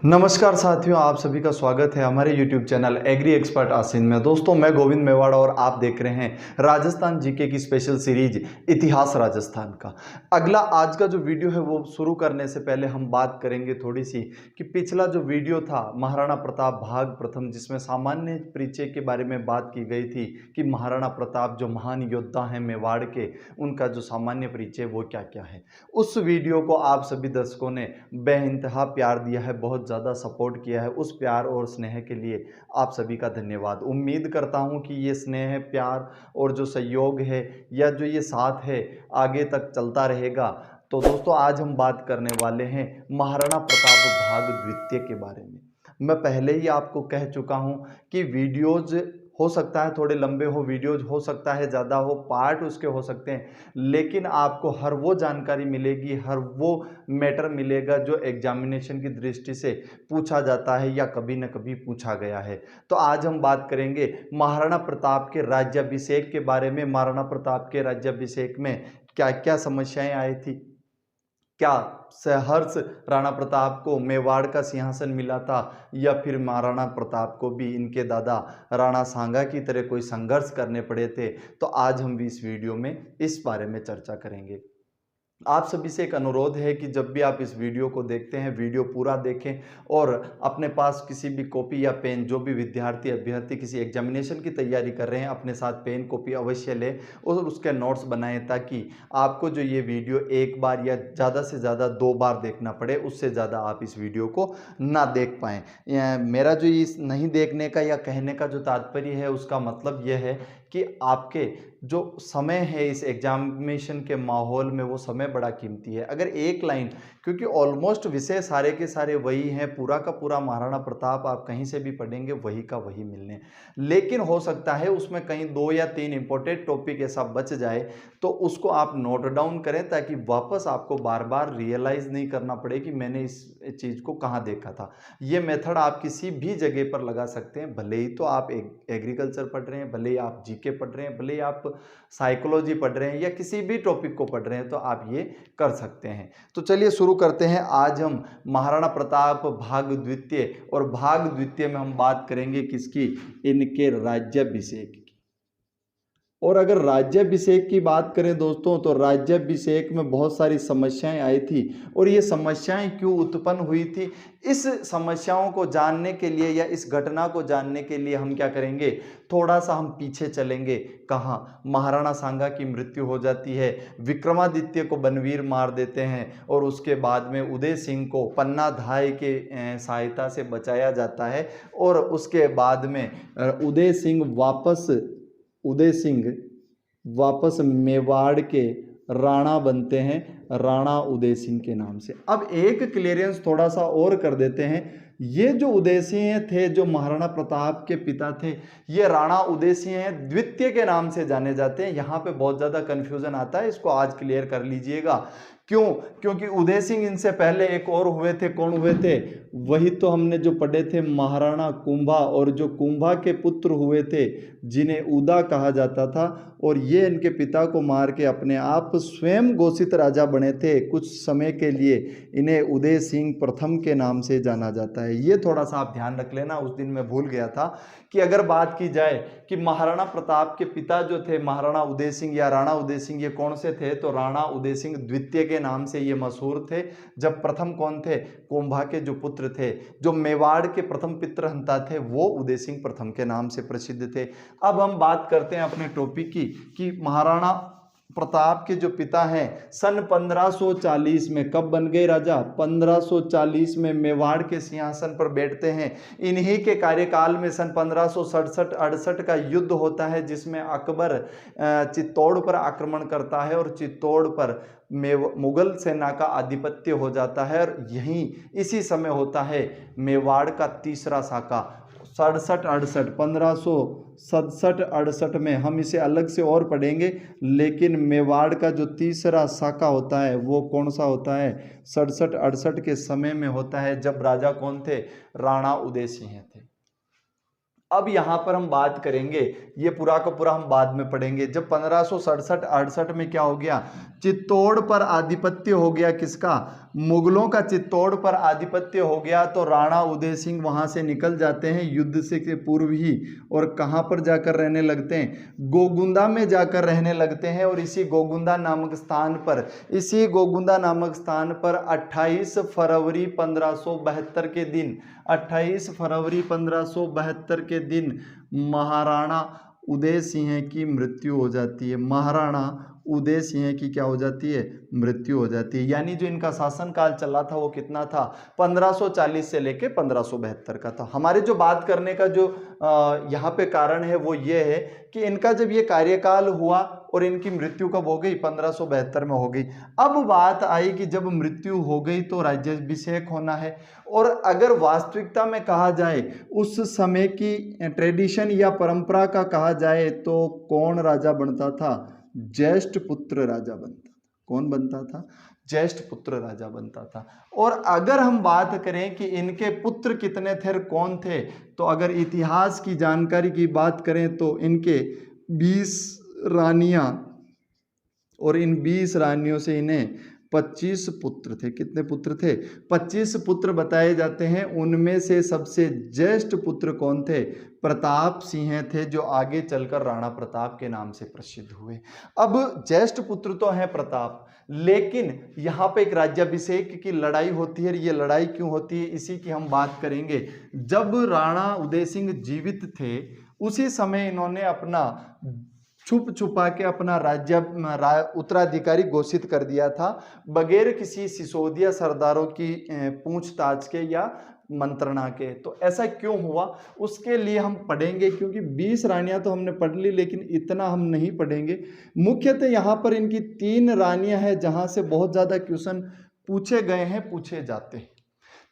नमस्कार साथियों, आप सभी का स्वागत है हमारे YouTube चैनल एग्री एक्सपर्ट आसिन में। दोस्तों, मैं गोविंद मेवाड़ा और आप देख रहे हैं राजस्थान जीके की स्पेशल सीरीज इतिहास राजस्थान का। अगला आज का जो वीडियो है वो शुरू करने से पहले हम बात करेंगे थोड़ी सी कि पिछला जो वीडियो था महाराणा प्रताप भाग प्रथम, जिसमें सामान्य परिचय के बारे में बात की गई थी कि महाराणा प्रताप जो महान योद्धा हैं मेवाड़ के, उनका जो सामान्य परिचय वो क्या क्या है। उस वीडियो को आप सभी दर्शकों ने बेइंतहा प्यार दिया है, बहुत ज़्यादा सपोर्ट किया है। उस प्यार और स्नेह के लिए आप सभी का धन्यवाद। उम्मीद करता हूं कि ये स्नेह, प्यार और जो सहयोग है या जो ये साथ है आगे तक चलता रहेगा। तो दोस्तों, आज हम बात करने वाले हैं महाराणा प्रताप भाग द्वितीय के बारे में। मैं पहले ही आपको कह चुका हूं कि वीडियोज हो सकता है थोड़े लंबे हो, वीडियोज हो सकता है ज़्यादा हो, पार्ट उसके हो सकते हैं, लेकिन आपको हर वो जानकारी मिलेगी, हर वो मैटर मिलेगा जो एग्जामिनेशन की दृष्टि से पूछा जाता है या कभी न कभी पूछा गया है। तो आज हम बात करेंगे महाराणा प्रताप के राज्याभिषेक के बारे में। महाराणा प्रताप के राज्याभिषेक में क्या क्या समस्याएं आई थी, क्या सहर्ष राणा प्रताप को मेवाड़ का सिंहासन मिला था या फिर महाराणा प्रताप को भी इनके दादा राणा सांगा की तरह कोई संघर्ष करने पड़े थे। तो आज हम भी इस वीडियो में इस बारे में चर्चा करेंगे। आप सभी से एक अनुरोध है कि जब भी आप इस वीडियो को देखते हैं, वीडियो पूरा देखें और अपने पास किसी भी कॉपी या पेन, जो भी विद्यार्थी अभ्यर्थी किसी एग्जामिनेशन की तैयारी कर रहे हैं, अपने साथ पेन कॉपी अवश्य लें और उसके नोट्स बनाएं, ताकि आपको जो ये वीडियो एक बार या ज़्यादा से ज़्यादा 2 बार देखना पड़े, उससे ज़्यादा आप इस वीडियो को ना देख पाएँ। मेरा जो इस नहीं देखने का या कहने का जो तात्पर्य है, उसका मतलब यह है कि आपके जो समय है इस एग्जामिनेशन के माहौल में, वो समय बड़ा कीमती है। अगर एक लाइन, क्योंकि ऑलमोस्ट विषय सारे के सारे वही हैं, पूरा का पूरा महाराणा प्रताप आप कहीं से भी पढ़ेंगे वही का वही मिलने, लेकिन हो सकता है उसमें कहीं 2 या 3 इंपॉर्टेंट टॉपिक ऐसा बच जाए, तो उसको आप नोट डाउन करें, ताकि वापस आपको बार बार रियलाइज नहीं करना पड़े कि मैंने इस चीज़ को कहाँ देखा था। ये मेथड आप किसी भी जगह पर लगा सकते हैं, भले ही तो आप एग्रीकल्चर पढ़ रहे हैं, भले ही आप जीके पढ़ रहे हैं, भले ही आप साइकोलॉजी पढ़ रहे हैं या किसी भी टॉपिक को पढ़ रहे हैं, तो आप ये कर सकते हैं। तो चलिए शुरू करते हैं। आज हम महाराणा प्रताप भाग द्वितीय, और भाग द्वितीय में हम बात करेंगे किसकी, इनके राज्याभिषेक की। और अगर राज्याभिषेक की बात करें दोस्तों, तो राज्याभिषेक में बहुत सारी समस्याएं आई थी, और ये समस्याएं क्यों उत्पन्न हुई थी, इस समस्याओं को जानने के लिए या इस घटना को जानने के लिए हम क्या करेंगे, थोड़ा सा हम पीछे चलेंगे। कहाँ, महाराणा सांगा की मृत्यु हो जाती है, विक्रमादित्य को बनवीर मार देते हैं, और उसके बाद में उदय सिंह को पन्ना धाय के सहायता से बचाया जाता है, और उसके बाद में उदय सिंह वापस मेवाड़ के राणा बनते हैं, राणा उदय सिंह के नाम से। अब एक क्लियरेंस थोड़ा सा और कर देते हैं। ये जो उदय सिंह थे, जो महाराणा प्रताप के पिता थे, ये राणा उदय सिंह द्वितीय के नाम से जाने जाते हैं। यहाँ पे बहुत ज़्यादा कन्फ्यूजन आता है, इसको आज क्लियर कर लीजिएगा। क्यों? क्योंकि उदय सिंह इनसे पहले एक और हुए थे। कौन हुए थे? वही तो हमने जो पढ़े थे, महाराणा कुंभा, और जो कुंभा के पुत्र हुए थे जिन्हें उदा कहा जाता था, और ये इनके पिता को मार के अपने आप स्वयं घोषित राजा बने थे। कुछ समय के लिए इन्हें उदय सिंह प्रथम के नाम से जाना जाता है। ये थोड़ा सा आप ध्यान रख लेना, उस दिन मैं भूल गया था कि अगर बात की जाए कि महाराणा प्रताप के पिता जो थे महाराणा उदय सिंह या राणा उदय सिंह, ये कौन से थे, तो राणा उदय सिंह द्वितीय के नाम से ये मशहूर थे। जब प्रथम कौन थे, कुंभा के जो पुत्र थे, जो मेवाड़ के प्रथम पितृहंता थे, वो उदय सिंह प्रथम के नाम से प्रसिद्ध थे। अब हम बात करते हैं अपने टॉपिक की कि महाराणा प्रताप के जो पिता हैं सन 1540 में कब बन गए राजा, 1540 में मेवाड़ के सिंहासन पर बैठते हैं। इन्हीं के कार्यकाल में सन 1567-68 का युद्ध होता है, जिसमें अकबर चित्तौड़ पर आक्रमण करता है और चित्तौड़ पर मुगल सेना का आधिपत्य हो जाता है। और यहीं इसी समय होता है मेवाड़ का तीसरा साका 1567-68 में। हम इसे अलग से और पढ़ेंगे, लेकिन मेवाड़ का जो तीसरा साका होता है वो कौन सा होता है, 67-68 के समय में होता है, जब राजा कौन थे, राणा उदय सिंह थे। अब यहां पर हम बात करेंगे, ये पूरा का पूरा हम बाद में पढ़ेंगे। जब 1567-68 में क्या हो गया, चित्तौड़ पर आधिपत्य हो गया, किसका, मुगलों का चित्तौड़ पर आधिपत्य हो गया, तो राणा उदय सिंह वहां से निकल जाते हैं युद्ध से के पूर्व ही, और कहां पर जाकर रहने लगते हैं, गोगुंदा में जाकर रहने लगते हैं। और इसी गोगुंदा नामक स्थान पर 28 फरवरी 1572 के दिन 28 फरवरी 1572 के दिन महाराणा उदय सिंह की मृत्यु हो जाती है। महाराणा उदय सिंह की क्या हो जाती है, मृत्यु हो जाती है। यानी जो इनका शासनकाल चला था वो कितना था, 1540 से लेके 1572 का था। हमारे जो बात करने का जो यहाँ पे कारण है वो ये है कि इनका जब ये कार्यकाल हुआ और इनकी मृत्यु कब हो गई, 1572 में हो गई। अब बात आई कि जब मृत्यु हो गई तो राज्याभिषेक होना है। और अगर वास्तविकता में कहा जाए, उस समय की ट्रेडिशन या परंपरा का कहा जाए, तो कौन राजा बनता था, ज्येष्ठ पुत्र राजा बनता था। कौन बनता था, ज्येष्ठ पुत्र राजा बनता था। और अगर हम बात करें कि इनके पुत्र कितने थे और कौन थे, तो अगर इतिहास की जानकारी की बात करें तो इनके 20 रानियां, और इन 20 रानियों से इन्हें 25 पुत्र थे। कितने पुत्र थे, 25 पुत्र बताए जाते हैं। उनमें से सबसे ज्येष्ठ पुत्र कौन थे, प्रताप सिंह थे, जो आगे चलकर राणा प्रताप के नाम से प्रसिद्ध हुए। अब ज्येष्ठ पुत्र तो हैं प्रताप, लेकिन यहाँ पे एक राज्याभिषेक की लड़ाई होती है। ये लड़ाई क्यों होती है, इसी की हम बात करेंगे। जब राणा उदय सिंह जीवित थे, उसी समय इन्होंने अपना छुप छुपा के अपना उत्तराधिकारी घोषित कर दिया था, बगैर किसी सिसोदिया सरदारों की पूछताछ के या मंत्रणा के। तो ऐसा क्यों हुआ, उसके लिए हम पढ़ेंगे, क्योंकि 20 रानियां तो हमने पढ़ ली, लेकिन इतना हम नहीं पढ़ेंगे। मुख्यतः यहाँ पर इनकी 3 रानियां हैं जहां से बहुत ज्यादा क्वेश्चन पूछे गए हैं, पूछे जाते हैं।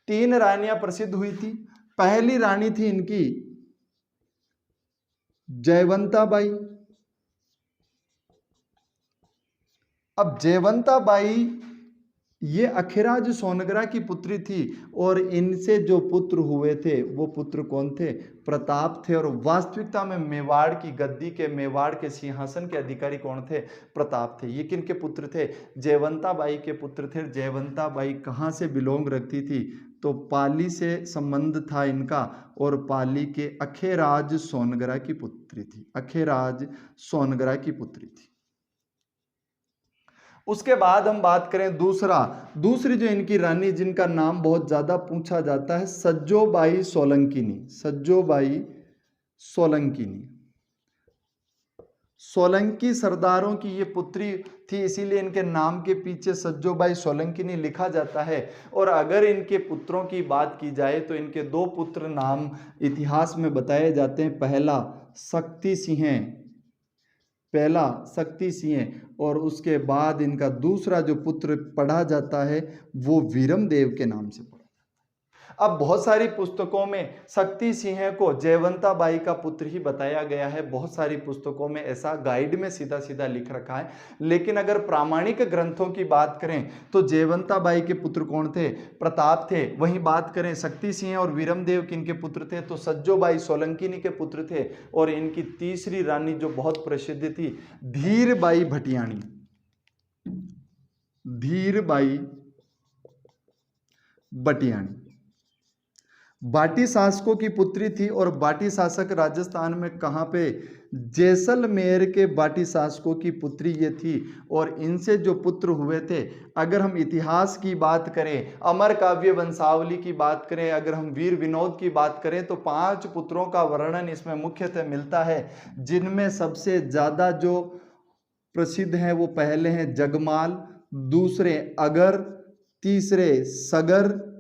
3 रानियां प्रसिद्ध हुई थी। पहली रानी थी इनकी जयवंता बाई। अब जयवंता बाई ये अखिराज सोनगरा की पुत्री थी, और इनसे जो पुत्र हुए थे वो पुत्र कौन थे, प्रताप थे। और वास्तविकता में मेवाड़ की गद्दी के, मेवाड़ के सिंहासन के अधिकारी कौन थे, प्रताप थे। ये किन के पुत्र थे, जयवंता बाई के पुत्र थे। जयवंता बाई कहाँ से बिलोंग रखती थी, तो पाली से संबंध था इनका, और पाली के अखेराज सोनगरा की पुत्री थी। अखेराज सोनगरा की पुत्री थी। उसके बाद हम बात करें दूसरी जो इनकी रानी, जिनका नाम बहुत ज्यादा पूछा जाता है, सज्जोबाई सोलंकिनी। सज्जोबाई सोलंकिनी, सोलंकी सरदारों की ये पुत्री थी, इसीलिए इनके नाम के पीछे सज्जोबाई सोलंकिनी लिखा जाता है। और अगर इनके पुत्रों की बात की जाए तो इनके 2 पुत्र नाम इतिहास में बताए जाते हैं। पहला शक्ति सिंह, और उसके बाद इनका दूसरा जो पुत्र पढ़ा जाता है वो वीरमदेव के नाम से पढ़ा। अब बहुत सारी पुस्तकों में शक्ति सिंह को जयवंता बाई का पुत्र ही बताया गया है। बहुत सारी पुस्तकों में ऐसा गाइड में सीधा सीधा लिख रखा है, लेकिन अगर प्रामाणिक ग्रंथों की बात करें तो जयवंता बाई के पुत्र कौन थे, प्रताप थे। वहीं बात करें शक्ति सिंह और वीरमदेव किनके पुत्र थे, तो सज्जोबाई सोलंकिनी के पुत्र थे। और इनकी तीसरी रानी जो बहुत प्रसिद्ध थी, धीरबाई भटियाणी। धीरबाई भटियाणी बाटी शासकों की पुत्री थी, और बाटी शासक राजस्थान में कहाँ पे, जैसलमेर के बाटी शासकों की पुत्री ये थी। और इनसे जो पुत्र हुए थे, अगर हम इतिहास की बात करें, अमर काव्य वंशावली की बात करें, अगर हम वीर विनोद की बात करें, तो 5 पुत्रों का वर्णन इसमें मुख्यतः मिलता है, जिनमें सबसे ज़्यादा जो प्रसिद्ध हैं वो पहले हैं जगमाल, दूसरे अगर, तीसरे सगर,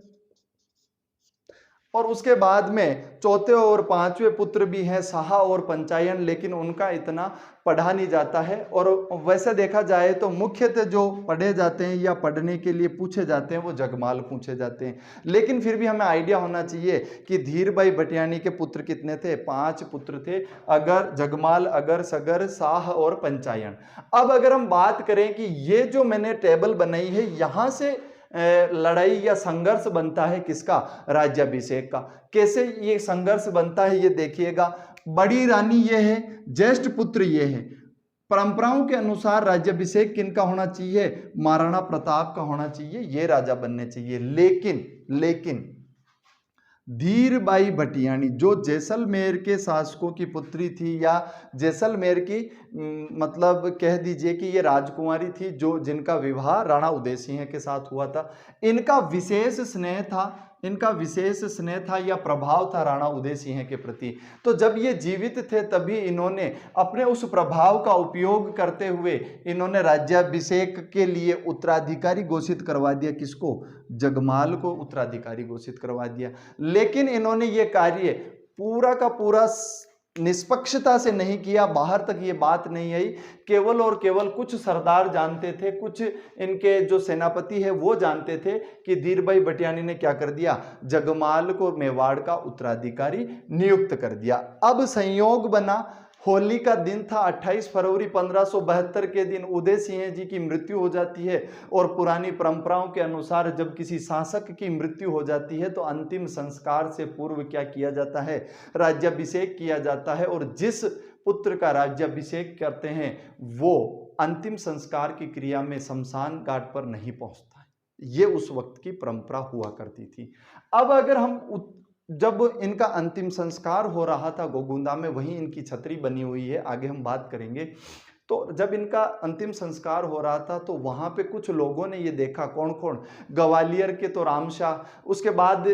और उसके बाद में चौथे और 5वें पुत्र भी हैं साहा और पंचायन, लेकिन उनका इतना पढ़ा नहीं जाता है। और वैसे देखा जाए तो मुख्यतः जो पढ़े जाते हैं या पढ़ने के लिए पूछे जाते हैं वो जगमाल पूछे जाते हैं। लेकिन फिर भी हमें आइडिया होना चाहिए कि धीरबाई भटियाणी के पुत्र कितने थे, 5 पुत्र थे, अगर, जगमाल, अगर, सगर, साह और पंचायन। अब अगर हम बात करें कि ये जो मैंने टेबल बनाई है, यहाँ से लड़ाई या संघर्ष बनता है किसका, राज्याभिषेक का। कैसे ये संघर्ष बनता है ये देखिएगा। बड़ी रानी ये है, ज्येष्ठ पुत्र ये है। परंपराओं के अनुसार राज्याभिषेक किनका होना चाहिए, महाराणा प्रताप का होना चाहिए, ये राजा बनने चाहिए। लेकिन धीरबाई भटियाणी जो जैसलमेर के शासकों की पुत्री थी, या जैसलमेर की मतलब कह दीजिए कि ये राजकुमारी थी जो जिनका विवाह राणा उदय सिंह के साथ हुआ था। इनका विशेष स्नेह था या प्रभाव था राणा उदय सिंह के प्रति। तो जब ये जीवित थे तभी इन्होंने अपने उस प्रभाव का उपयोग करते हुए इन्होंने राज्याभिषेक के लिए उत्तराधिकारी घोषित करवा दिया। किसको, जगमाल को उत्तराधिकारी घोषित करवा दिया। लेकिन इन्होंने ये कार्य पूरा का पूरा निष्पक्षता से नहीं किया, बाहर तक ये बात नहीं आई। केवल और केवल कुछ सरदार जानते थे, कुछ इनके जो सेनापति है वो जानते थे कि धीरबाई भटियाणी ने क्या कर दिया, जगमाल को मेवाड़ का उत्तराधिकारी नियुक्त कर दिया। अब संयोग बना, होली का दिन था, 28 फरवरी 1572 के दिन उदय सिंह जी की मृत्यु हो जाती है। और पुरानी परंपराओं के अनुसार जब किसी शासक की मृत्यु हो जाती है तो अंतिम संस्कार से पूर्व क्या किया जाता है, राज्याभिषेक किया जाता है। और जिस पुत्र का राज्याभिषेक करते हैं वो अंतिम संस्कार की क्रिया में शमशान घाट पर नहीं पहुंचता है। ये उस वक्त की परंपरा हुआ करती थी। अब अगर हम जब इनका अंतिम संस्कार हो रहा था गोगुंदा में, वहीं इनकी छतरी बनी हुई है, आगे हम बात करेंगे। तो जब इनका अंतिम संस्कार हो रहा था तो वहां पे कुछ लोगों ने ये देखा, कौन कौन, ग्वालियर के तो रामशाह, उसके बाद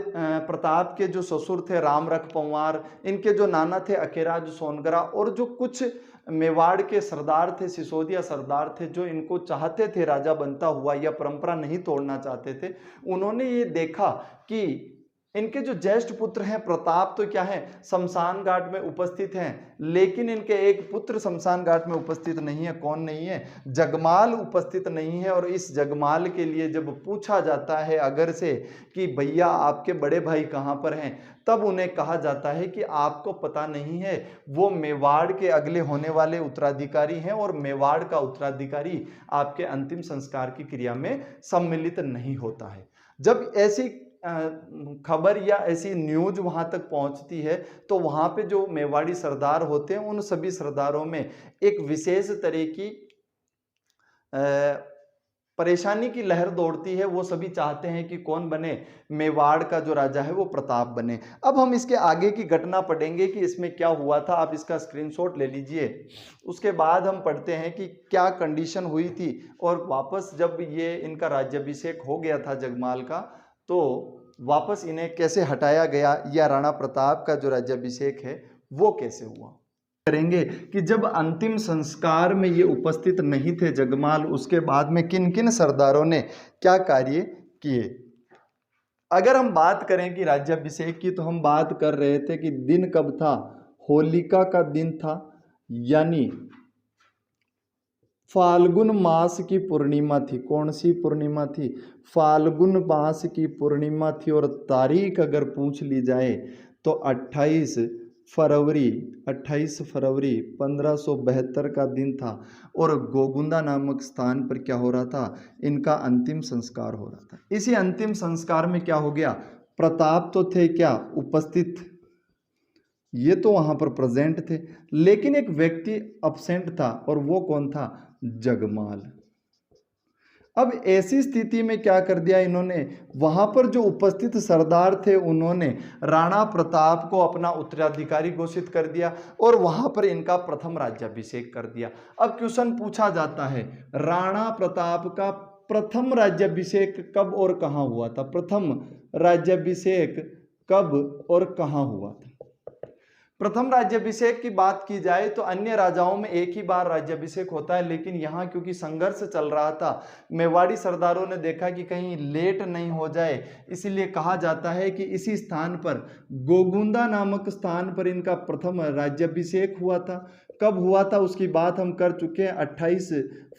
प्रताप के जो ससुर थे रामरख पंवार, इनके जो नाना थे अकेराज सोनगरा, और जो कुछ मेवाड़ के सरदार थे, सिसोदिया सरदार थे, जो इनको चाहते थे राजा बनता हुआ या परंपरा नहीं तोड़ना चाहते थे। उन्होंने ये देखा कि इनके जो ज्येष्ठ पुत्र हैं प्रताप तो क्या है, शमशान घाट में उपस्थित हैं, लेकिन इनके एक पुत्र शमशान घाट में उपस्थित नहीं है। कौन नहीं है, जगमाल उपस्थित नहीं है। और इस जगमाल के लिए जब पूछा जाता है अगर से कि भैया आपके बड़े भाई कहाँ पर हैं, तब उन्हें कहा जाता है कि आपको पता नहीं है, वो मेवाड़ के अगले होने वाले उत्तराधिकारी हैं और मेवाड़ का उत्तराधिकारी आपके अंतिम संस्कार की क्रिया में सम्मिलित नहीं होता है। जब ऐसी खबर या ऐसी न्यूज वहां तक पहुंचती है तो वहां पे जो मेवाड़ी सरदार होते हैं उन सभी सरदारों में एक विशेष तरह की परेशानी की लहर दौड़ती है। वो सभी चाहते हैं कि कौन बने, मेवाड़ का जो राजा है वो प्रताप बने। अब हम इसके आगे की घटना पढ़ेंगे कि इसमें क्या हुआ था। आप इसका स्क्रीनशॉट ले लीजिए, उसके बाद हम पढ़ते हैं कि क्या कंडीशन हुई थी। और वापस जब ये इनका राज्याभिषेक हो गया था जगमाल का, तो वापस इन्हें कैसे हटाया गया, या राणा प्रताप का जो राज्याभिषेक है वो कैसे हुआ। करेंगे कि जब अंतिम संस्कार में ये उपस्थित नहीं थे जगमाल, उसके बाद में किन किन सरदारों ने क्या कार्य किए। अगर हम बात करें कि राज्याभिषेक की, तो हम बात कर रहे थे कि दिन कब था, होलिका का दिन था, यानी फाल्गुन मास की पूर्णिमा थी। कौन सी पूर्णिमा थी, फाल्गुन मास की पूर्णिमा थी। और तारीख अगर पूछ ली जाए तो 28 फरवरी 1572 का दिन था। और गोगुंदा नामक स्थान पर क्या हो रहा था, इनका अंतिम संस्कार हो रहा था। इसी अंतिम संस्कार में क्या हो गया, प्रताप तो थे क्या उपस्थित, ये तो वहां पर प्रेजेंट थे, लेकिन एक व्यक्ति अब्सेंट था, और वो कौन था, जगमाल। अब ऐसी स्थिति में क्या कर दिया इन्होंने, वहां पर जो उपस्थित सरदार थे उन्होंने राणा प्रताप को अपना उत्तराधिकारी घोषित कर दिया और वहां पर इनका प्रथम राज्याभिषेक कर दिया। अब क्वेश्चन पूछा जाता है, राणा प्रताप का प्रथम राज्याभिषेक कब और कहां हुआ था, प्रथम राज्याभिषेक कब और कहां हुआ था। प्रथम राज्याभिषेक की बात की जाए तो अन्य राजाओं में एक ही बार राज्याभिषेक होता है, लेकिन यहाँ क्योंकि संघर्ष चल रहा था, मेवाड़ी सरदारों ने देखा कि कहीं लेट नहीं हो जाए, इसीलिए कहा जाता है कि इसी स्थान पर गोगुंदा नामक स्थान पर इनका प्रथम राज्याभिषेक हुआ था। कब हुआ था उसकी बात हम कर चुके हैं, 28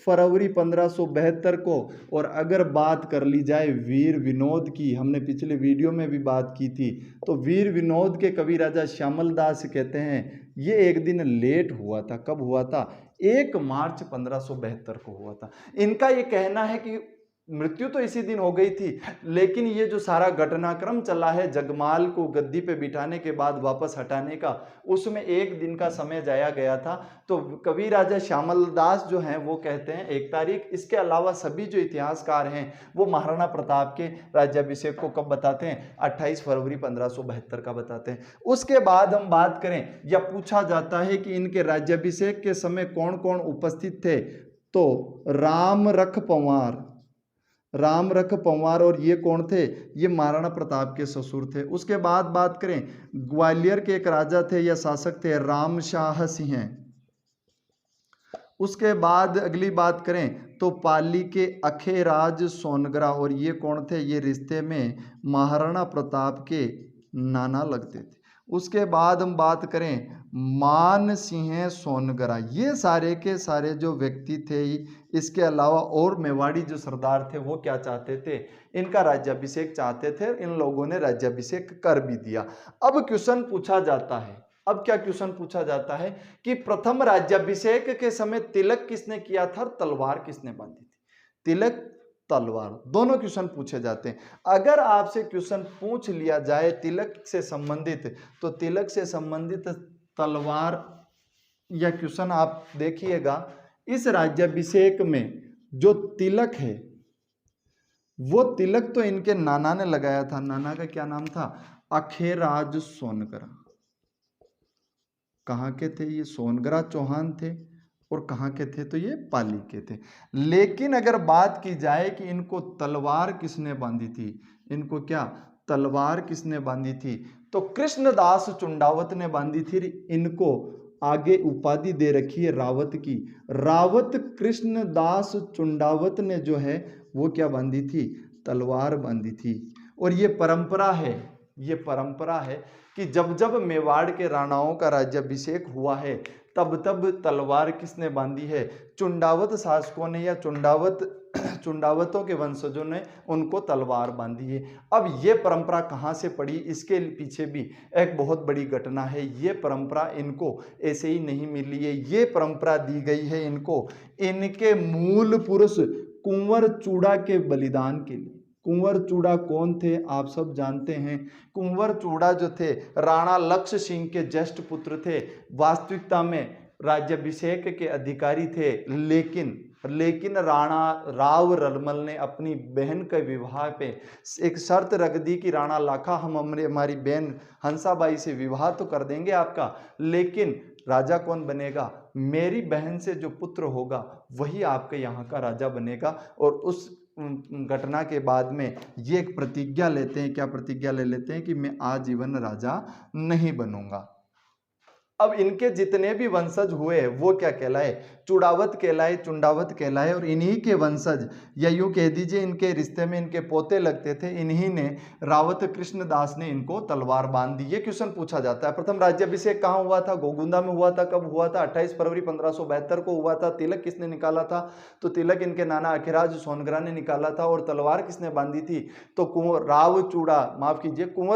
फरवरी 1572 को। और अगर बात कर ली जाए वीर विनोद की, हमने पिछले वीडियो में भी बात की थी, तो वीर विनोद के कवि राजा श्यामल दास कहते हैं ये एक दिन लेट हुआ था। कब हुआ था, 1 मार्च 1572 को हुआ था। इनका ये कहना है कि मृत्यु तो इसी दिन हो गई थी, लेकिन ये जो सारा घटनाक्रम चला है जगमाल को गद्दी पे बिठाने के बाद वापस हटाने का, उसमें एक दिन का समय जाया गया था। तो कवि राजा श्यामल दास जो हैं वो कहते हैं 1 तारीख। इसके अलावा सभी जो इतिहासकार हैं वो महाराणा प्रताप के राज्याभिषेक को कब बताते हैं, 28 फरवरी 1572 का बताते हैं। उसके बाद हम बात करें, या पूछा जाता है कि इनके राज्याभिषेक के समय कौन कौन उपस्थित थे, तो राम रख पंवार और ये कौन थे, ये महाराणा प्रताप के ससुर थे। उसके बाद बात करें, ग्वालियर के एक राजा थे या शासक थे राम शाह सिंह। उसके बाद अगली बात करें तो पाली के अखेराज सोनगरा, और ये कौन थे, ये रिश्ते में महाराणा प्रताप के नाना लगते थे। उसके बाद हम बात करें मान सिंह सोनगरा, ये सारे के सारे जो व्यक्ति थे। इसके अलावा और मेवाड़ी जो सरदार थे वो क्या चाहते थे, इनका राज्याभिषेक चाहते थे। इन लोगों ने राज्याभिषेक कर भी दिया। अब क्वेश्चन पूछा जाता है, अब क्या क्वेश्चन पूछा जाता है कि प्रथम राज्याभिषेक के समय तिलक किसने किया था, तलवार किसने बांधी थी। तिलक तलवार, दोनों क्वेश्चन पूछे जाते हैं। अगर आपसे क्वेश्चन पूछ लिया जाए तिलक से संबंधित, तो तिलक से संबंधित तलवार या क्वेश्चन आप देखिएगा, इस राज्याभिषेक में जो तिलक है वो तिलक तो इनके नाना ने लगाया था। नाना का क्या नाम था, अखेराज सोनगरा। कहाँ के थे ये, सोनगरा चौहान थे। और कहाँ के थे, तो ये पाली के थे। लेकिन अगर बात की जाए कि इनको तलवार किसने बांधी थी, इनको क्या तलवार किसने बांधी थी, तो कृष्णदास चुंडावत ने बांधी थी। इनको आगे उपाधि दे रखी है रावत की। रावत कृष्णदास चुंडावत ने जो है वो क्या बांधी थी, तलवार बांधी थी। और ये परंपरा है, ये परंपरा है कि जब जब मेवाड़ के राणाओं का राज्याभिषेक हुआ है तब तब तलवार किसने बांधी है, चुंडावत शासकों ने या चुंडावतों के वंशजों ने उनको तलवार बांधी है। अब ये परंपरा कहाँ से पड़ी, इसके पीछे भी एक बहुत बड़ी घटना है। ये परंपरा इनको ऐसे ही नहीं मिली है, ये परंपरा दी गई है इनको इनके मूल पुरुष कुंवर चूड़ा के बलिदान के लिए। कुंवर चूड़ा कौन थे, आप सब जानते हैं। कुंवर चूड़ा जो थे राणा लक्ष्य सिंह के ज्येष्ठ पुत्र थे। वास्तविकता में राज्याभिषेक के अधिकारी थे, लेकिन राणा राव रलमल ने अपनी बहन के विवाह पे एक शर्त रख दी कि राणा लाखा हम हमारी बहन हंसाबाई से विवाह तो कर देंगे आपका, लेकिन राजा कौन बनेगा, मेरी बहन से जो पुत्र होगा वही आपके यहाँ का राजा बनेगा। और उस घटना के बाद में ये एक प्रतिज्ञा लेते हैं, क्या प्रतिज्ञा ले लेते हैं कि मैं आजीवन राजा नहीं बनूंगा। अब इनके जितने भी वंशज हुए वो क्या कहलाए, चुड़ावत कहलाए, चुंडावत कहलाए। और इन्हीं के वंशज, या यूं कह दीजिए इनके रिश्ते में इनके पोते लगते थे, इन्हीं ने रावत कृष्णदास ने इनको तलवार बांध दी। ये क्वेश्चन पूछा जाता है। प्रथम राज्याभिषेक कहाँ हुआ था, गोगुंदा में हुआ था। कब हुआ था, 28 फरवरी 1572 को हुआ था। तिलक किसने निकाला था, तो तिलक इनके नाना अखिराज सोनगरा ने निकाला था। और तलवार किसने बांधी थी, तो कुंवर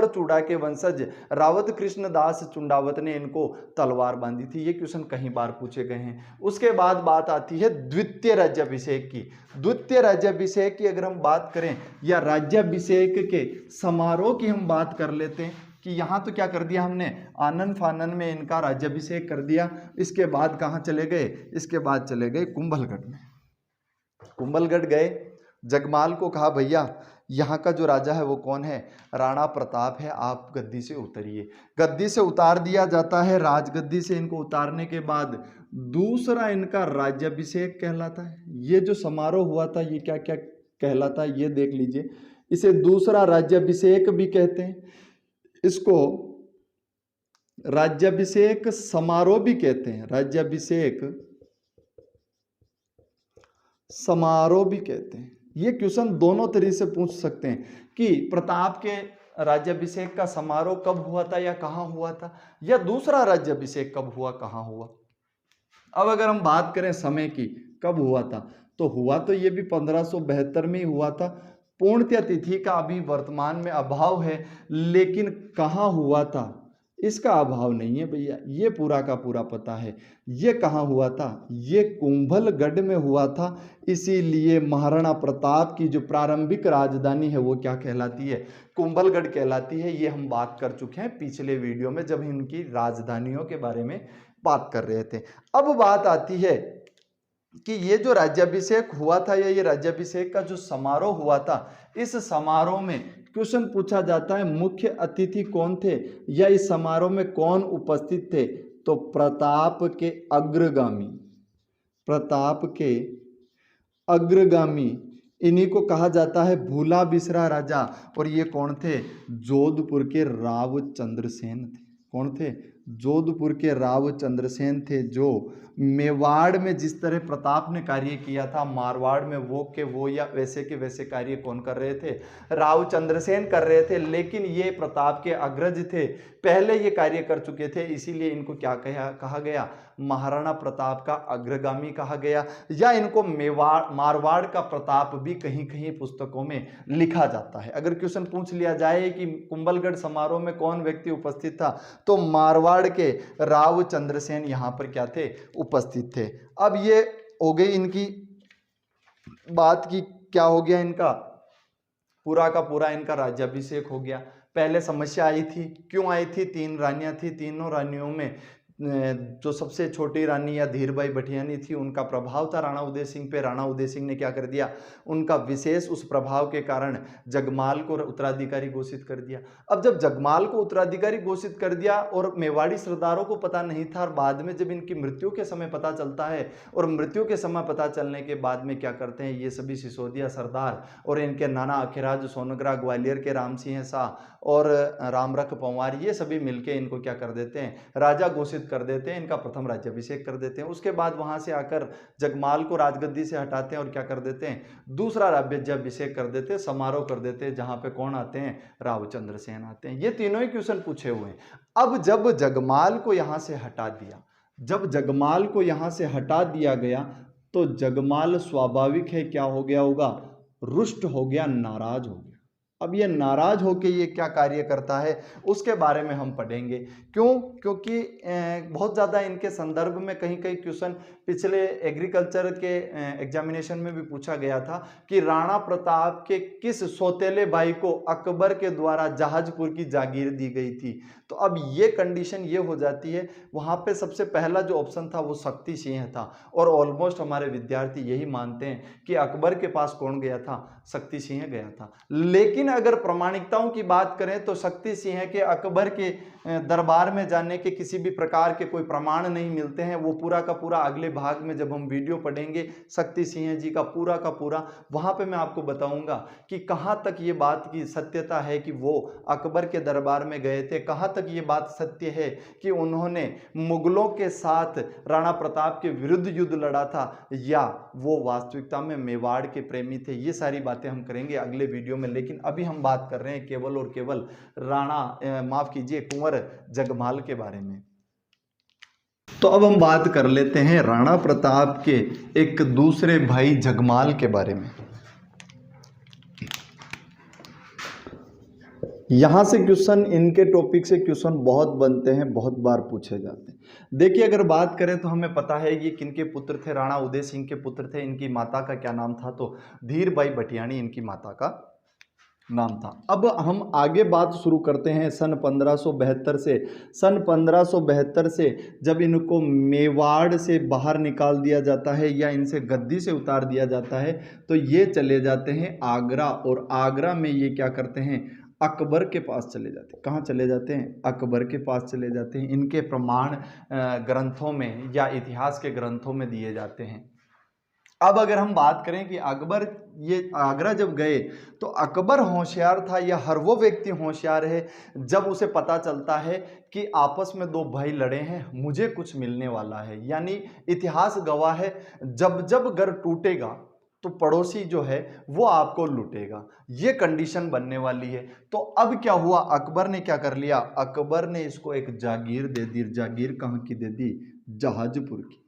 चूड़ा के वंशज रावत कृष्णदास चुंडावत ने इनको तलवार बांधी थी। ये क्वेश्चन कई बार पूछे गए हैं। उसके बाद बात आती है द्वितीय राज्याभिषेक की। द्वितीय राज्याभिषेक की अगर हम बात करें या राज्याभिषेक के समारोह की हम बात कर लेते हैं कि यहाँ तो क्या कर दिया हमने, आनन फानन में इनका राज्याभिषेक कर दिया। इसके बाद कहाँ चले गए, इसके बाद चले गए कुंभलगढ़ में। कुंभलगढ़ गए, जगमाल को कहा भैया यहाँ का जो राजा है वो कौन है, राणा प्रताप है, आप गद्दी से उतरिए। गद्दी से उतार दिया जाता है। राजगद्दी से इनको उतारने के बाद दूसरा इनका राज्याभिषेक कहलाता है। ये जो समारोह हुआ था ये क्या क्या कहलाता है, ये देख लीजिए। इसे दूसरा राज्याभिषेक भी कहते हैं, इसको राज्याभिषेक समारोह भी कहते हैं, राज्याभिषेक समारोह भी कहते हैं। ये क्वेश्चन दोनों तरीके से पूछ सकते हैं कि प्रताप के राज्याभिषेक का समारोह कब हुआ था या कहाँ हुआ था, या दूसरा राज्याभिषेक कब हुआ, कहाँ हुआ। अब अगर हम बात करें समय की, कब हुआ था, तो हुआ तो ये भी 1572 में ही हुआ था। पूर्णतः तिथि का अभी वर्तमान में अभाव है, लेकिन कहाँ हुआ था, इसका अभाव नहीं है भैया, ये पूरा का पूरा पता है। ये कहाँ हुआ था? ये कुंभलगढ़ में हुआ था। इसीलिए महाराणा प्रताप की जो प्रारंभिक राजधानी है वो क्या कहलाती है? कुंभलगढ़ कहलाती है। ये हम बात कर चुके हैं पिछले वीडियो में जब इनकी राजधानियों के बारे में बात कर रहे थे। अब बात आती है कि ये जो राज्याभिषेक हुआ था या ये राज्याभिषेक का जो समारोह हुआ था, इस समारोह में क्वेश्चन पूछा जाता है मुख्य अतिथि कौन थे या इस समारोह में कौन उपस्थित थे? तो प्रताप के अग्रगामी, प्रताप के अग्रगामी, इन्हीं को कहा जाता है भूला बिसरा राजा। और ये कौन थे? जोधपुर के रावचंद्र सेन थे। कौन थे? जोधपुर के रावचंद्र सेन थे, जो मेवाड़ में जिस तरह प्रताप ने कार्य किया था, मारवाड़ में वो के वो या वैसे के वैसे कार्य कौन कर रहे थे? रावचंद्र सेन कर रहे थे। लेकिन ये प्रताप के अग्रज थे, पहले ये कार्य कर चुके थे, इसीलिए इनको क्या कहा गया? महाराणा प्रताप का अग्रगामी कहा गया। या इनको मारवाड़ का प्रताप भी कहीं कहीं पुस्तकों में लिखा जाता है। अगर क्वेश्चन पूछ लिया जाए कि कुंभलगढ़ समारोह में कौन व्यक्ति उपस्थित था, तो मारवाड़ के रावचंद्र सेन यहां पर क्या थे? उपस्थित थे। अब ये हो गई इनकी बात की, क्या हो गया? इनका पूरा का पूरा इनका राज्याभिषेक हो गया। पहले समस्या आई थी, क्यों आई थी? 3 रानियां थी, तीनों रानियों में जो सबसे छोटी रानी या धीरबाई भटियानी थी, उनका प्रभाव था राणा उदय सिंह पे। राणा उदय सिंह ने क्या कर दिया? उनका विशेष उस प्रभाव के कारण जगमाल को उत्तराधिकारी घोषित कर दिया। अब जब जगमाल को उत्तराधिकारी घोषित कर दिया और मेवाड़ी सरदारों को पता नहीं था, और बाद में जब इनकी मृत्यु के समय पता चलता है, और मृत्यु के समय पता चलने के बाद में क्या करते हैं ये सभी सिसोदिया सरदार और इनके नाना अखिराज सोनग्रा, ग्वालियर के राम सिंह शाह और रामरख पंवार, ये सभी मिलके इनको क्या कर देते हैं? राजा घोषित कर देते हैं। इनका प्रथम राज्याभिषेक कर देते हैं। उसके बाद वहां से आकर जगमाल को राजगद्दी से हटाते हैं और क्या कर देते हैं? दूसरा राज्याभिषेक कर देते हैं, समारोह कर देते हैं, जहां पे कौन आते हैं? रावचंद्र सेन आते हैं। ये तीनों ही क्वेश्चन पूछे हुए हैं। अब जब जगमाल को यहां से हटा दिया, जब जगमाल को यहां से हटा दिया गया, तो जगमाल स्वाभाविक है क्या हो गया होगा? रुष्ट हो गया, नाराज हो गया। अब ये नाराज होके ये क्या कार्य करता है उसके बारे में हम पढ़ेंगे। क्यों? क्योंकि बहुत ज़्यादा इनके संदर्भ में कहीं कहीं क्वेश्चन पिछले एग्रीकल्चर के एग्जामिनेशन में भी पूछा गया था कि राणा प्रताप के किस सौतेले भाई को अकबर के द्वारा जहाजपुर की जागीर दी गई थी। तो अब ये कंडीशन ये हो जाती है, वहाँ पे सबसे पहला जो ऑप्शन था वो शक्ति सिंह था, और ऑलमोस्ट हमारे विद्यार्थी यही मानते हैं कि अकबर के पास कौन गया था? शक्ति सिंह गया था। लेकिन अगर प्रामाणिकताओं की बात करें तो शक्ति सिंह के अकबर के दरबार में जाने के किसी भी प्रकार के कोई प्रमाण नहीं मिलते हैं। वो पूरा का पूरा अगले भाग में जब हम वीडियो पढ़ेंगे शक्ति सिंह जी का पूरा वहां पे मैं आपको बताऊंगा कि कहां तक ये बात की सत्यता है कि वो अकबर के दरबार में गए थे, कहां तक ये बात सत्य है कि उन्होंने मुगलों के साथ राणा प्रताप के विरुद्ध युद्ध लड़ा था, या वो वास्तविकता में मेवाड़ के प्रेमी थे। ये सारी बातें हम करेंगे अगले वीडियो में। लेकिन अभी हम बात कर रहे हैं केवल और केवल माफ कीजिए कुंवर जगमाल के बारे में। तो अब हम बात कर लेते हैं राणा प्रताप के एक दूसरे भाई जगमाल के बारे में। यहां से क्वेश्चन, इनके टॉपिक से क्वेश्चन बहुत बनते हैं, बहुत बार पूछे जाते हैं। देखिए अगर बात करें तो हमें पता है ये किनके पुत्र थे? राणा उदय सिंह के पुत्र थे। इनकी माता का क्या नाम था? तो धीरबाई भटियानी इनकी माता का नाम था। अब हम आगे बात शुरू करते हैं सन 1572 से। सन 1572 से जब इनको मेवाड़ से बाहर निकाल दिया जाता है या इनसे गद्दी से उतार दिया जाता है, तो ये चले जाते हैं आगरा, और आगरा में ये क्या करते हैं? अकबर के पास चले जाते हैं। कहाँ चले जाते हैं? अकबर के पास चले जाते हैं। इनके प्रमाण ग्रंथों में या इतिहास के ग्रंथों में दिए जाते हैं। अब अगर हम बात करें कि अकबर ये आगरा जब गए तो अकबर होशियार था, या हर वो व्यक्ति होशियार है जब उसे पता चलता है कि आपस में दो भाई लड़े हैं, मुझे कुछ मिलने वाला है। यानी इतिहास गवाह है, जब जब घर टूटेगा तो पड़ोसी जो है वो आपको लूटेगा, ये कंडीशन बनने वाली है। तो अब क्या हुआ? अकबर ने क्या कर लिया? अकबर ने इसको एक जागीर दे दी। जागीर कहाँ की दे दी? जहाजपुर की।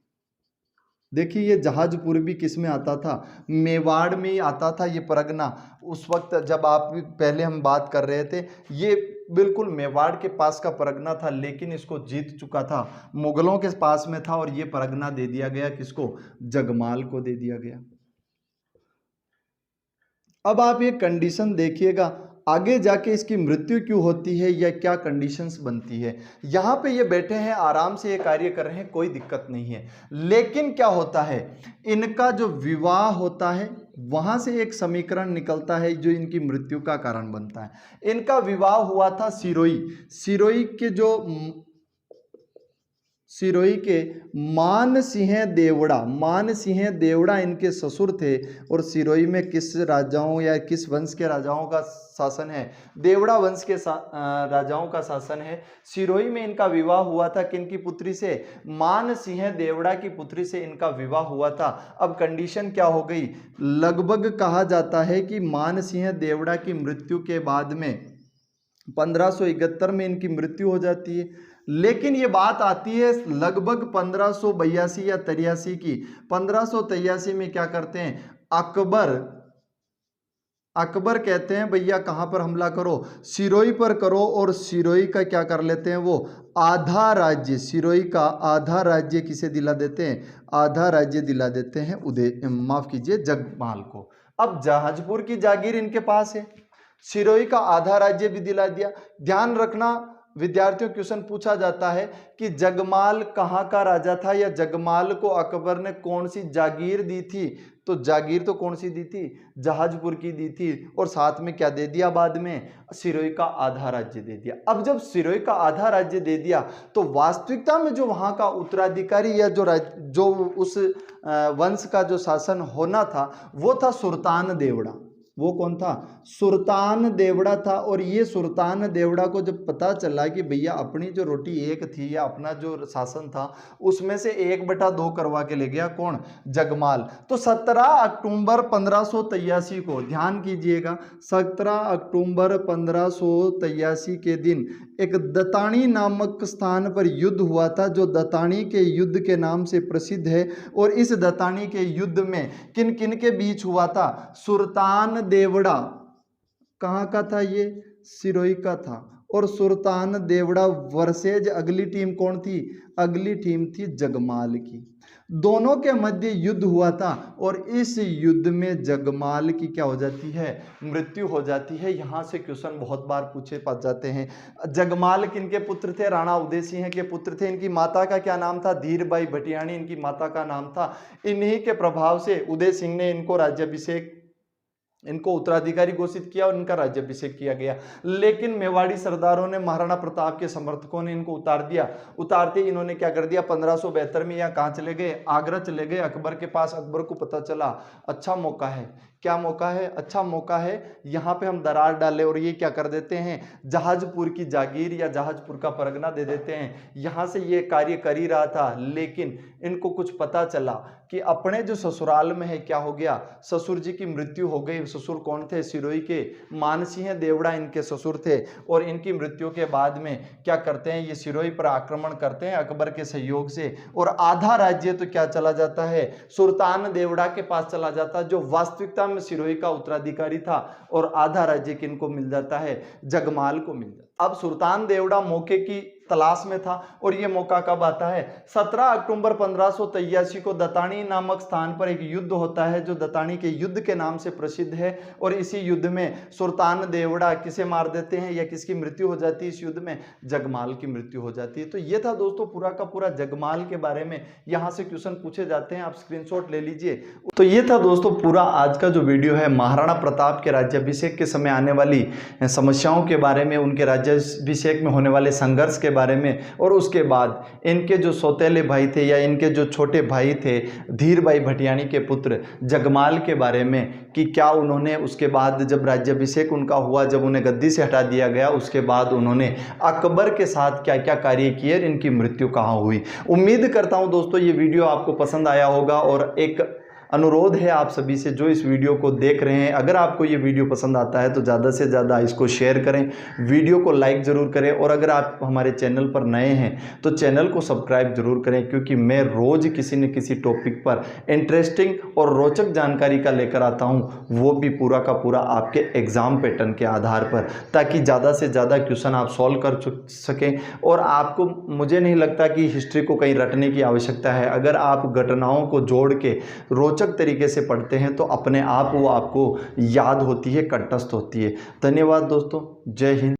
देखिए ये जहाजपुर भी किस में आता था? मेवाड़ में ही आता था ये परगना। उस वक्त जब आप पहले हम बात कर रहे थे, ये बिल्कुल मेवाड़ के पास का परगना था, लेकिन इसको जीत चुका था, मुगलों के पास में था, और ये परगना दे दिया गया किसको? जगमाल को दे दिया गया। अब आप ये कंडीशन देखिएगा, आगे जाके इसकी मृत्यु क्यों होती है या क्या कंडीशंस बनती है। यहाँ पे ये बैठे हैं, आराम से ये कार्य कर रहे हैं, कोई दिक्कत नहीं है, लेकिन क्या होता है, इनका जो विवाह होता है वहां से एक समीकरण निकलता है जो इनकी मृत्यु का कारण बनता है। इनका विवाह हुआ था सिरोही के मान सिंह देवड़ा इनके ससुर थे। और सिरोही में किस राजाओं या किस वंश के राजाओं का शासन है? देवड़ा वंश के राजाओं का शासन है। सिरोही में इनका विवाह हुआ था किनकी पुत्री से? मान सिंह देवड़ा की पुत्री से इनका विवाह हुआ था। अब कंडीशन क्या हो गई? लगभग कहा जाता है कि मान सिंह देवड़ा की मृत्यु के बाद में 1571 में इनकी मृत्यु हो जाती है, लेकिन ये बात आती है लगभग 1582 या 83 की। 1583 में क्या करते हैं? अकबर कहते हैं भैया कहां पर हमला करो? सिरोही पर करो, और सिरोही का क्या कर लेते हैं? वो आधा राज्य, सिरोही का आधा राज्य किसे दिला देते हैं? आधा राज्य दिला देते हैं जगमाल को। अब जहाजपुर की जागीर इनके पास है, सिरोही का आधा राज्य भी दिला दिया। ध्यान रखना विद्यार्थियों, क्वेश्चन पूछा जाता है कि जगमाल कहाँ का राजा था, या जगमाल को अकबर ने कौन सी जागीर दी थी? तो जागीर तो कौन सी दी थी? जहाजपुर की दी थी, और साथ में क्या दे दिया बाद में? सिरोही का आधा राज्य दे दिया। अब जब सिरोही का आधा राज्य दे दिया तो वास्तविकता में जो वहां का उत्तराधिकारी या जो उस वंश का जो शासन होना था वो था सुल्तान देवड़ा। वो कौन था? सुल्तान देवड़ा था। और ये सुल्तान देवड़ा को जब पता चला कि भैया अपनी जो रोटी एक थी या अपना जो शासन था उसमें से 1/2 करवा के ले गया कौन? जगमाल। तो 17 अक्टूबर 1583 को, ध्यान कीजिएगा, 17 अक्टूबर 1583 के दिन एक दतानी नामक स्थान पर युद्ध हुआ था, जो दतानी के युद्ध के नाम से प्रसिद्ध है। और इस दतानी के युद्ध में किन किन के बीच हुआ था? सुल्तान देवड़ा कहाँ का था? ये सिरोही का था। और सुल्तान देवड़ा वर्सेज अगली टीम कौन थी? अगली टीम थी जगमाल की। दोनों के मध्य युद्ध हुआ था, और इस युद्ध में जगमाल की क्या हो जाती है? मृत्यु हो जाती है। यहाँ से क्वेश्चन बहुत बार पूछे पा जाते हैं। जगमाल किनके पुत्र थे? राणा उदय सिंह के पुत्र थे। इनकी माता का क्या नाम था? धीरबाई भटियाणी इनकी माता का नाम था। इन्हीं के प्रभाव से उदय सिंह ने इनको उत्तराधिकारी घोषित किया और इनका राज्याभिषेक किया गया। लेकिन मेवाड़ी सरदारों ने, महाराणा प्रताप के समर्थकों ने इनको उतारते इन्होंने क्या कर दिया? 1572 में यहाँ कहाँ चले गए? आगरा चले गए अकबर के पास। अकबर को पता चला अच्छा मौका है। क्या मौका है? अच्छा मौका है, यहाँ पे हम दरार डालें और ये क्या कर देते हैं? जहाजपुर की जागीर या जहाजपुर का परगना दे देते हैं। यहाँ से ये कार्य कर ही रहा था, लेकिन इनको कुछ पता चला कि अपने जो ससुराल में है क्या हो गया? ससुर जी की मृत्यु हो गई। ससुर कौन थे? सिरोही के मानसिंह देवड़ा इनके ससुर थे। और इनकी मृत्यु के बाद में क्या करते हैं? ये सिरोही पर आक्रमण करते हैं अकबर के सहयोग से, और आधा राज्य तो क्या चला जाता है? सुल्तान देवड़ा के पास चला जाता, जो वास्तविकता में सिरोही का उत्तराधिकारी था। और आधा राज्य किनको मिल जाता है? जगमाल को मिल जाता। अब सुल्तान देवड़ा मौके की तलाश में था, और यह मौका कब आता है? 17 अक्टूबर 1583 को दतानी नामक स्थान पर एक युद्ध होता है, जो दतानी के युद्ध के नाम से प्रसिद्ध है। और इसी युद्ध में सुल्तान देवड़ा किसे मार देते हैं या किसकी मृत्यु हो जाती है? इस युद्ध में जगमाल की मृत्यु हो जाती है। तो यह था दोस्तों पूरा का पूरा जगमाल के बारे में। यहां से क्वेश्चन पूछे जाते हैं, आप स्क्रीनशॉट ले लीजिए। तो यह था दोस्तों पूरा आज का जो वीडियो है, महाराणा प्रताप के राज्याभिषेक के समय आने वाली समस्याओं के बारे में, उनके राज्याभिषेक में होने वाले संघर्ष के बारे में, और उसके बाद इनके जो सौतेले भाई थे या इनके जो छोटे भाई थे धीरबाई भटियाणी के पुत्र जगमाल के बारे में, कि क्या उन्होंने उसके बाद जब राज्याभिषेक उनका हुआ, जब उन्हें गद्दी से हटा दिया गया, उसके बाद उन्होंने अकबर के साथ क्या क्या कार्य किए, इनकी मृत्यु कहाँ हुई। उम्मीद करता हूं दोस्तों ये वीडियो आपको पसंद आया होगा और एक अनुरोध है आप सभी से जो इस वीडियो को देख रहे हैं, अगर आपको ये वीडियो पसंद आता है तो ज़्यादा से ज़्यादा इसको शेयर करें, वीडियो को लाइक ज़रूर करें और अगर आप हमारे चैनल पर नए हैं तो चैनल को सब्सक्राइब ज़रूर करें, क्योंकि मैं रोज़ किसी न किसी टॉपिक पर इंटरेस्टिंग और रोचक जानकारी का लेकर आता हूँ, वो भी पूरा का पूरा आपके एग्ज़ाम पैटर्न के आधार पर, ताकि ज़्यादा से ज़्यादा क्वेश्चन आप सॉल्व कर सकें। और आपको, मुझे नहीं लगता कि हिस्ट्री को कहीं रटने की आवश्यकता है। अगर आप घटनाओं को जोड़ के रोचक तरीके से पढ़ते हैं तो अपने आप वो आपको याद होती है, कंठस्थ होती है। धन्यवाद दोस्तों, जय हिंद।